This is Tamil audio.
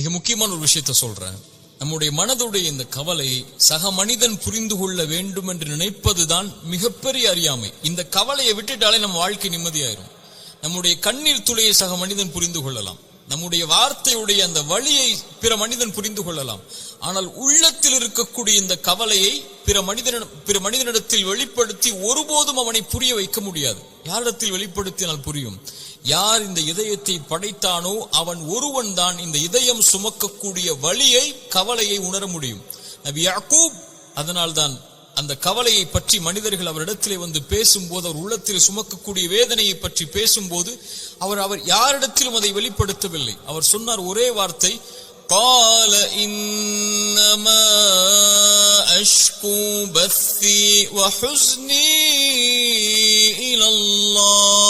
மிக முக்கியமான ஒரு விஷயத்தை சொல்றேன். நம்முடைய மனதுடைய இந்த கவலை சக மனிதன் புரிந்து கொள்ள வேண்டும் என்று நினைப்பதுதான் மிகப்பெரிய அறியாமை. இந்த கவலையை விட்டுட்டாலே நம்ம வாழ்க்கை நிம்மதியாயிரும். நம்முடைய கண்ணீர் துளியை சக மனிதன் புரிந்து கொள்ளலாம், நம்முடைய வார்த்தையுடைய அந்த வழியை பிற மனிதன் புரிந்து கொள்ளலாம். ஆனால் உள்ளத்தில் இருக்கக்கூடிய இந்த கவலையை பிற மனிதனிடத்தில் வெளிப்படுத்தி ஒருபோதும் அவனை புரிய வைக்க முடியாது. யாரிடத்தில் வெளிப்படுத்தினால் புரியும்? யார் இந்த இதயத்தை படைத்தானோ அவன் ஒருவன் தான் இந்த இதயம் சுமக்கக்கூடிய வலியை, கவலையை உணர முடியும். நபி யாக்கூப் அதனால்தான் அந்த கவலையை பற்றி மனிதர்கள் அவரிடத்திலே வந்து பேசும்போது, அவர் உள்ளத்தில் சுமக்கக்கூடிய வேதனையை பற்றி பேசும்போது அவர் யாரிடத்திலும் அதை வெளிப்படுத்தவில்லை. அவர் சொன்னார் ஒரே வார்த்தை, قال إنما أشكو بثي وحزني إلى الله